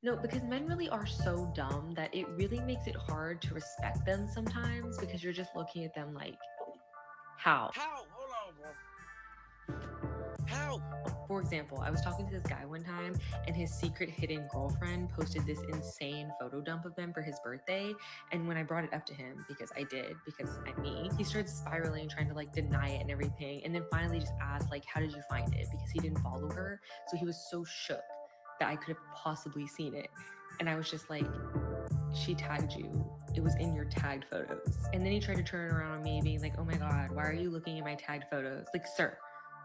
No, because men really are so dumb that it really makes it hard to respect them sometimes because you're just looking at them like, how? How? Hold on, bro. How? For example, I was talking to this guy one time and his secret hidden girlfriend posted this insane photo dump of them for his birthday. And when I brought it up to him, because I did, because I'm me, he started spiraling, trying to like deny it and everything. And then finally just asked, like, how did you find it? Because he didn't follow her. So he was so shook that I could have possibly seen it. And I was just like, she tagged you. It was in your tagged photos. And then he tried to turn around on me, being like, oh my God, why are you looking at my tagged photos? Like, sir,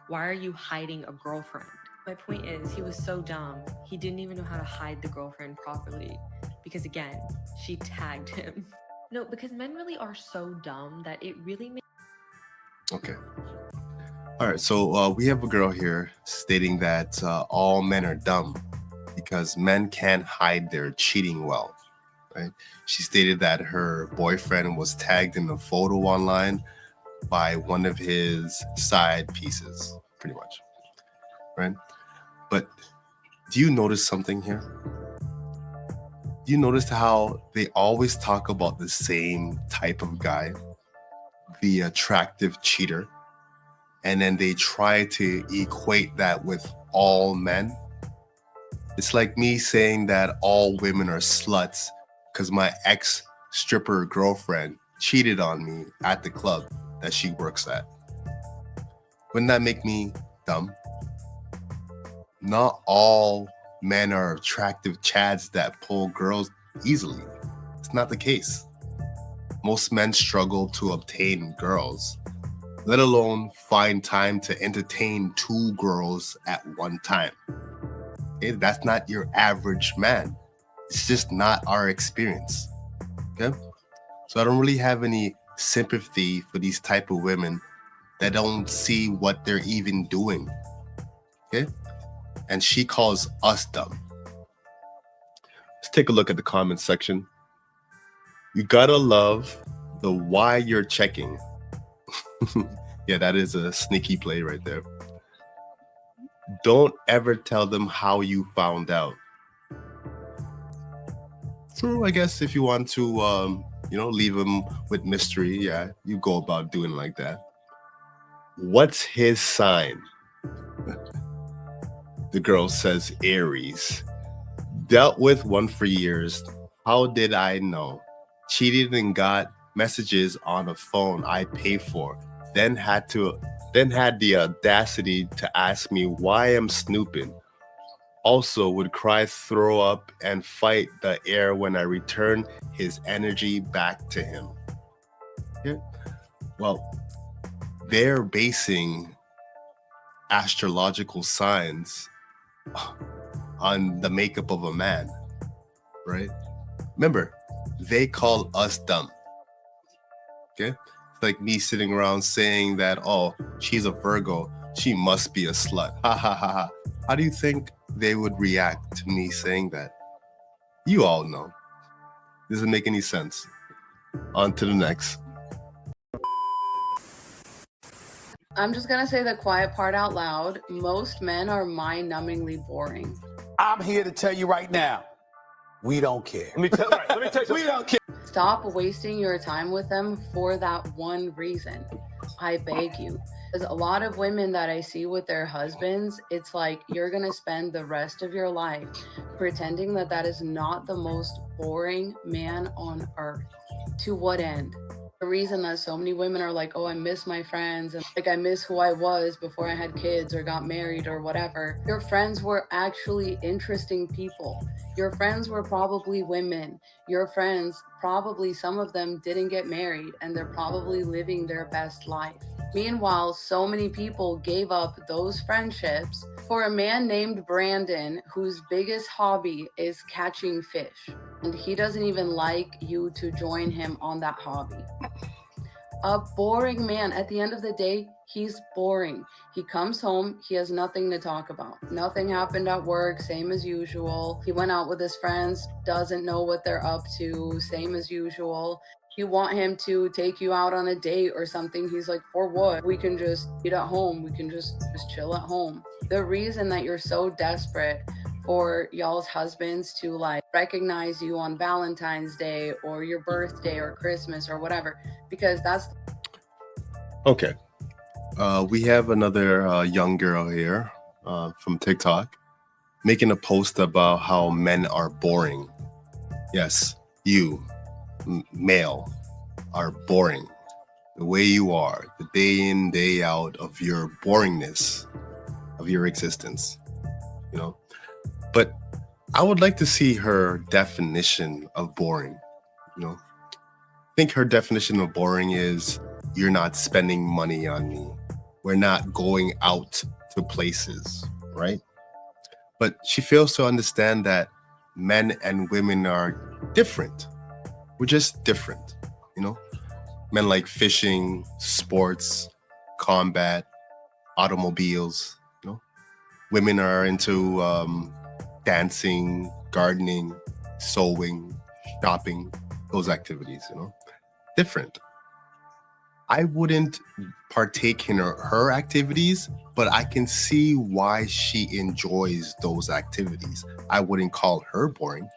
why are you hiding a girlfriend? My point is, he was so dumb, he didn't even know how to hide the girlfriend properly. Because again, she tagged him. No, because men really are so dumb that it really makes. Okay. All right. So we have a girl here stating that all men are dumb because men can't hide their cheating well. Right? She stated that her boyfriend was tagged in a photo online by one of his side pieces, pretty much. Right? But do you notice something here? Do you notice how they always talk about the same type of guy, the attractive cheater, and then they try to equate that with all men? It's like me saying that all women are sluts because my ex stripper girlfriend cheated on me at the club that she works at. Wouldn't that make me dumb? Not all men are attractive chads that pull girls easily. It's not the case. Most men struggle to obtain girls, let alone find time to entertain two girls at one time. Okay? That's not your average man. It's just not our experience. Okay? So I don't really have any sympathy for these type of women that don't see what they're even doing. Okay? And she calls us dumb. Let's take a look at the comment section. You gotta love the why you're checking. Yeah, that is a sneaky play right there. Don't ever tell them how you found out. So I guess if you want to, leave them with mystery, yeah, you go about doing it like that. What's his sign? The girl says Aries. Dealt with one for years. How did I know? Cheated and got messages on a phone I pay for. Then had the audacity to ask me why I'm snooping. Also would cry, throw up, and fight the air when I return his energy back to him. Yeah. Well, they're basing astrological signs on the makeup of a man, right? Remember, they call us dumb. Okay? It's like me sitting around saying that, oh, she's a Virgo, she must be a slut. Ha ha ha ha. How do you think they would react to me saying that? You all know. Doesn't make any sense. On to the next. I'm just gonna say the quiet part out loud. Most men are mind-numbingly boring. I'm here to tell you right now, we don't care. Let me tell you. We don't care. Stop wasting your time with them for that one reason. I beg you. There's a lot of women that I see with their husbands, it's like you're gonna spend the rest of your life pretending that that is not the most boring man on earth. To what end? The reason that so many women are like, oh, I miss my friends, and like I miss who I was before I had kids or got married or whatever. Your friends were actually interesting people. Your friends were probably women. Your friends, probably some of them didn't get married and they're probably living their best life. Meanwhile, so many people gave up those friendships for a man named Brandon, whose biggest hobby is catching fish. And he doesn't even like you to join him on that hobby. A boring man. At the end of the day, he's boring. He comes home, he has nothing to talk about. Nothing happened at work, same as usual. He went out with his friends, doesn't know what they're up to, same as usual. You want him to take you out on a date or something, he's like, for what? We can just eat at home. We can just chill at home. The reason that you're so desperate for y'all's husbands to like recognize you on Valentine's Day or your birthday or Christmas or whatever, because that's Okay. We have another young girl here from TikTok making a post about how men are boring. Yes, you, male, are boring. The way you are, the day in, day out of your boringness, of your existence, you know. But I would like to see her definition of boring, you know. I think her definition of boring is you're not spending money on me. We're not going out to places, right? But she fails to understand that men and women are different. We're just different, you know? Men like fishing, sports, combat, automobiles, you know? Women are into dancing, gardening, sewing, shopping, those activities, you know? Different. I wouldn't partake in her activities, but I can see why she enjoys those activities. I wouldn't call her boring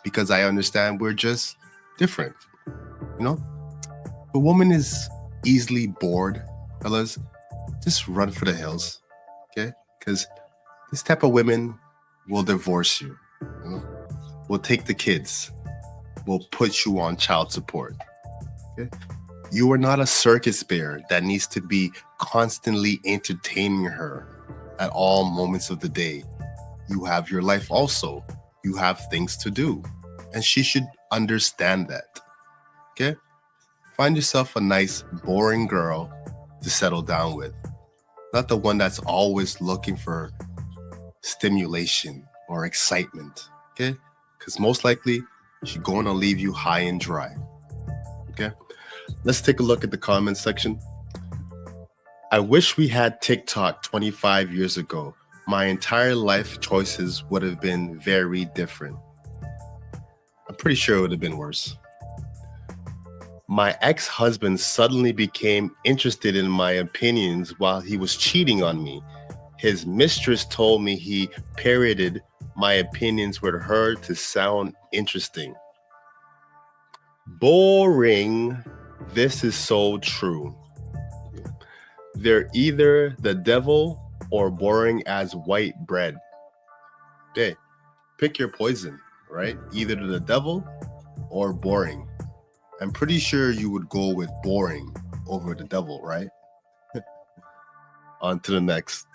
because I understand we're just different, you know? If a woman is easily bored, fellas, just run for the hills, okay? Because this type of women will divorce you, you know? Will take the kids, will put you on child support, okay? You are not a circus bear that needs to be constantly entertaining her at all moments of the day. You have your life also. You have things to do. And she should understand that. Okay? Find yourself a nice, boring girl to settle down with. Not the one that's always looking for stimulation or excitement. Okay? Because most likely, she's going to leave you high and dry. Okay? Let's take a look at the comments section. I wish we had TikTok 25 years ago. My entire life choices would have been very different. I'm pretty sure it would have been worse. My ex-husband suddenly became interested in my opinions while he was cheating on me. His mistress told me he parroted my opinions with her to sound interesting. Boring. This is so true. They're either the devil or boring as white bread. Okay, pick your poison, right? Either the devil or boring. I'm pretty sure you would go with boring over the devil, right? On to the next.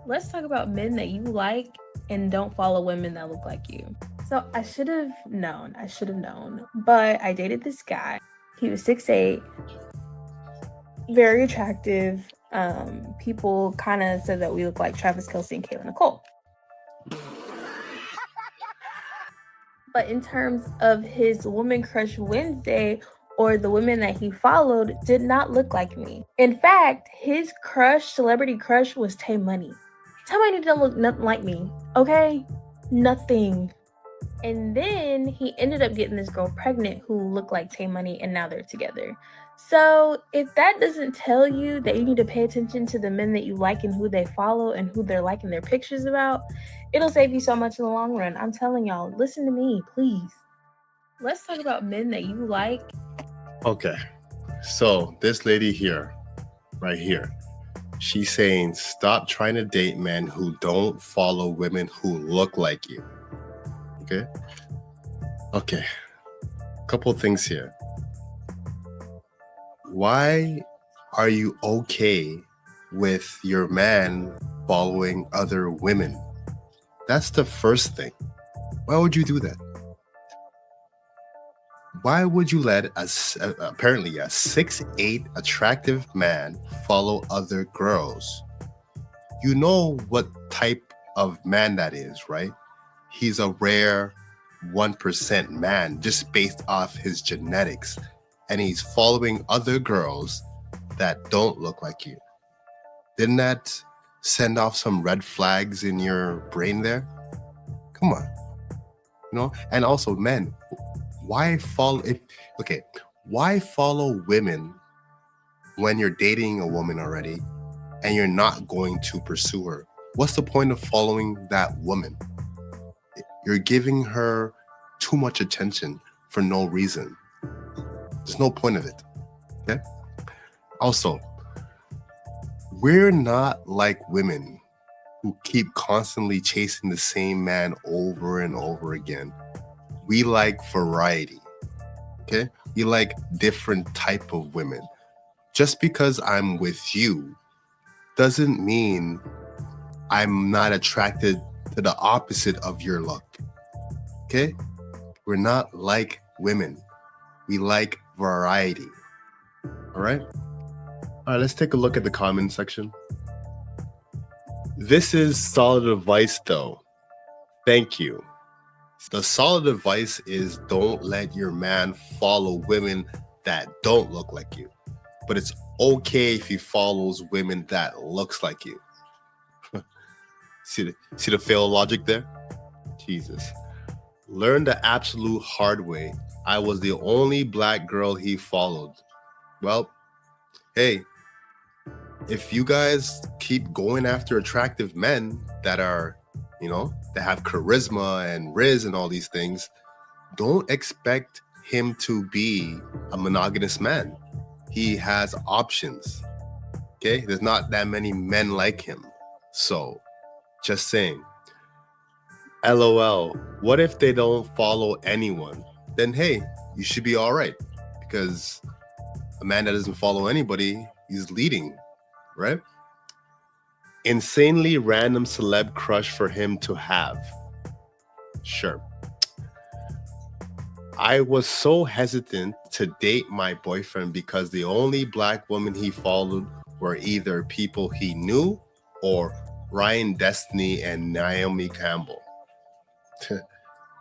Let's talk about men that you like and don't follow women that look like you. So I should have known, but I dated this guy. He was 6'8", very attractive. People kind of said that we look like Travis Kelce and Kayla Nicole. But in terms of his woman crush Wednesday or the women that he followed did not look like me. In fact, his celebrity crush was Tay Money. Tay Money didn't look nothing like me, okay? Nothing. And then he ended up getting this girl pregnant who looked like Tay Money, and now they're together. So if that doesn't tell you that you need to pay attention to the men that you like and who they follow and who they're liking their pictures about, it'll save you so much in the long run. I'm telling y'all, listen to me, please. Let's talk about men that you like. Okay, so this lady here, right here, she's saying stop trying to date men who don't follow women who look like you. Okay. Couple things here. Why are you okay with your man following other women? That's the first thing. Why would you do that? Why would you let apparently a 6'8" attractive man follow other girls? You know what type of man that is, right? He's a rare 1% man just based off his genetics, and he's following other girls that don't look like you. Didn't that send off some red flags in your brain there? Come on. You know, and also men, why follow women when you're dating a woman already and you're not going to pursue her? what's the point of following that woman? You're giving her too much attention for no reason. There's no point of it. Okay? Also, we're not like women who keep constantly chasing the same man over and over again. We like variety. Okay? We like different type of women. Just because I'm with you doesn't mean I'm not attracted to the opposite of your look. Okay? We're not like women. We like variety. All right? All right, let's take a look at the comment section. This is solid advice, though. Thank you. The solid advice is don't let your man follow women that don't look like you. But it's okay if he follows women that looks like you. See the fail logic there? Jesus. Learn the absolute hard way. I was the only black girl he followed. Well, hey, if you guys keep going after attractive men that are, that have charisma and riz and all these things, don't expect him to be a monogamous man. He has options. Okay? There's not that many men like him. So, just saying. LOL. What if they don't follow anyone? Then hey, you should be all right. Because a man that doesn't follow anybody, he's leading, right? Insanely random celeb crush for him to have. Sure. I was so hesitant to date my boyfriend because the only black women he followed were either people he knew or Ryan Destiny and Naomi Campbell.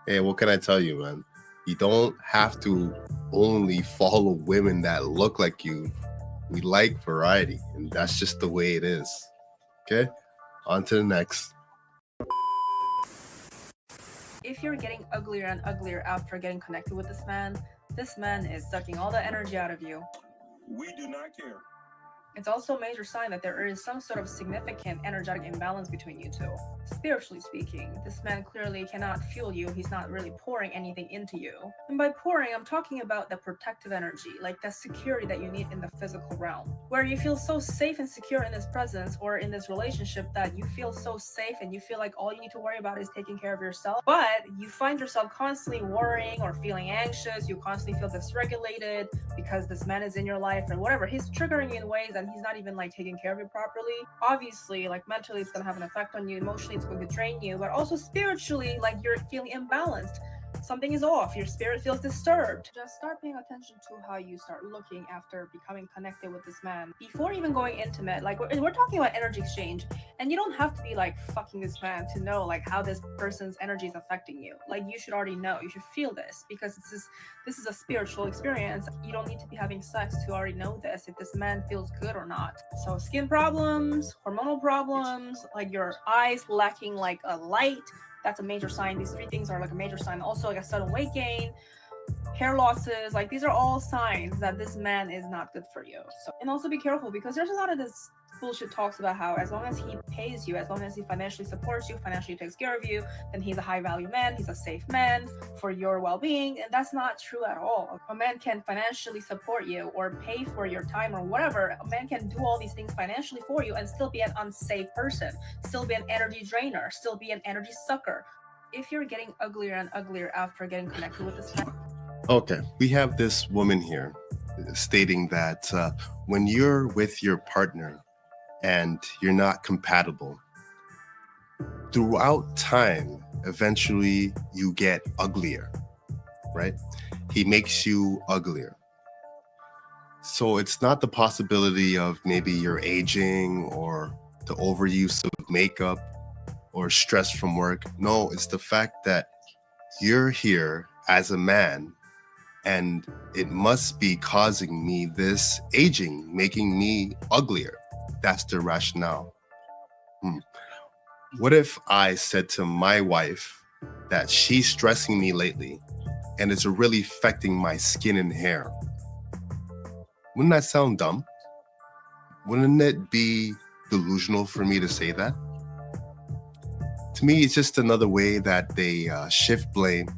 Hey, what can I tell you, man? You don't have to only follow women that look like you. We like variety, and that's just the way it is. Okay? On to the next. If you're getting uglier and uglier after getting connected with this man is sucking all the energy out of you. We do not care. It's also a major sign that there is some sort of significant energetic imbalance between you two. Spiritually speaking, this man clearly cannot fuel you. He's not really pouring anything into you. And by pouring, I'm talking about the protective energy, like the security that you need in the physical realm, where you feel so safe and secure in his presence or in this relationship that you feel so safe and you feel like all you need to worry about is taking care of yourself. But you find yourself constantly worrying or feeling anxious. You constantly feel dysregulated because this man is in your life and whatever. He's triggering you in ways and he's not even like taking care of you properly. Obviously, like mentally it's gonna have an effect on you, emotionally it's going to drain you, but also spiritually, like you're feeling imbalanced. Something is off, your spirit feels disturbed. Just start paying attention to how you start looking after becoming connected with this man. Before even going intimate, like we're talking about energy exchange, and you don't have to be like fucking this man to know like how this person's energy is affecting you. Like you should already know, you should feel this, because this is a spiritual experience. You don't need to be having sex to already know this, if this man feels good or not. So skin problems, hormonal problems, like your eyes lacking like a light, that's a major sign. These three things are like a major sign. Also like a sudden weight gain, hair losses, like these are all signs that this man is not good for you. So, and also be careful, because there's a lot of this bullshit talks about how as long as he pays you, as long as he financially supports you, financially takes care of you, then he's a high value man, he's a safe man for your well-being. And that's not true at all. A man can financially support you or pay for your time or whatever. A man can do all these things financially for you and still be an unsafe person, still be an energy drainer, still be an energy sucker. If you're getting uglier and uglier after getting connected with this man. Okay, we have this woman here stating that when you're with your partner and you're not compatible, throughout time, eventually you get uglier, right? He makes you uglier. So it's not the possibility of maybe you're aging or the overuse of makeup or stress from work. No, it's the fact that you're here as a man and it must be causing me this aging, making me uglier. That's the rationale. What if I said to my wife that she's stressing me lately and it's really affecting my skin and hair? Wouldn't that sound dumb? Wouldn't it be delusional for me to say that? To me, it's just another way that they shift blame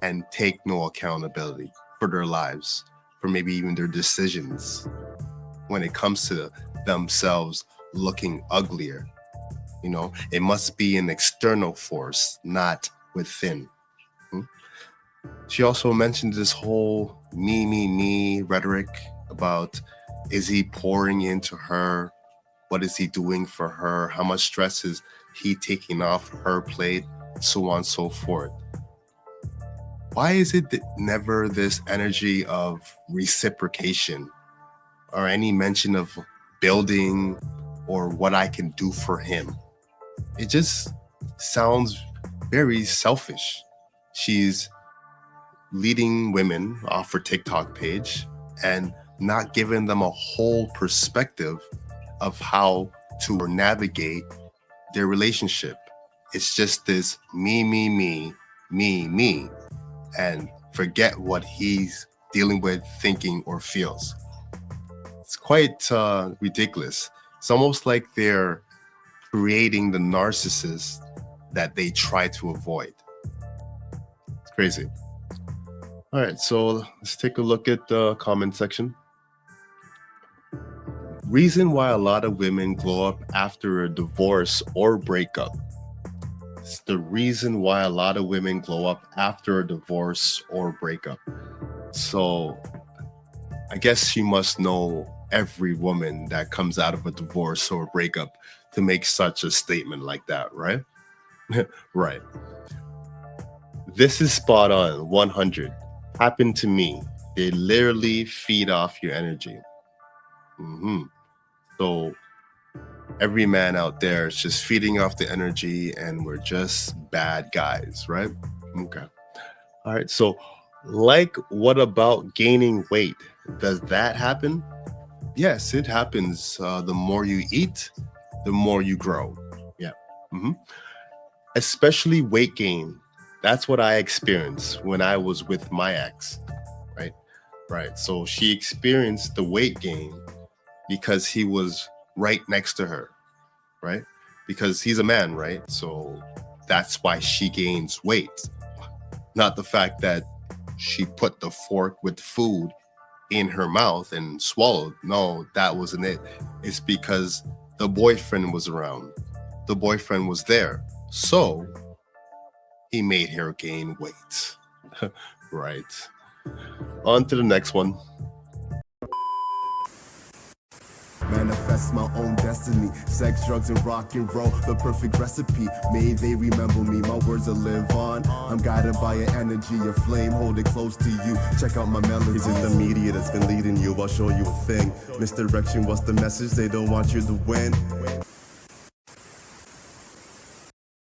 and take no accountability for their lives, for maybe even their decisions when it comes to themselves looking uglier. You know, it must be an external force, not within. She also mentioned this whole me rhetoric about, is he pouring into her? What is he doing for her? How much stress is he taking off her plate? So on and so forth. Why is it that never this energy of reciprocation or any mention of building or what I can do for him? It just sounds very selfish. She's leading women off her TikTok page and not giving them a whole perspective of how to navigate their relationship. It's just this me, and forget what he's dealing with, thinking, or feels. It's quite ridiculous. It's almost like they're creating the narcissist that they try to avoid. It's crazy. All right, so let's take a look at the comment section. Reason why a lot of women glow up after a divorce or breakup. It's the reason why a lot of women glow up after a divorce or breakup. So I guess you must know every woman that comes out of a divorce or breakup to make such a statement like that, right? Right. This is spot on, 100. Happened to me. They literally feed off your energy. So every man out there is just feeding off the energy and we're just bad guys, right? Okay. All right. So like, what about gaining weight? Does that happen? Yes, it happens. The more you eat, the more you grow. Yeah. Especially weight gain. That's what I experienced when I was with my ex, right? Right. So she experienced the weight gain because he was right next to her, right? Because he's a man, right? So that's why she gains weight. Not the fact that she put the fork with food in her mouth and swallowed. No, that wasn't it. It's because the boyfriend was around. The boyfriend was there. So he made her gain weight. Right. On to the next one. Manifest my own destiny. Sex, drugs, and rock and roll, the perfect recipe. May they remember me, my words will live on. I'm guided by an energy, a flame, hold it close to you. Check out my melodies. Is it the media that's been leading you? I'll show you a thing. Misdirection, what's the message? They don't want you to win.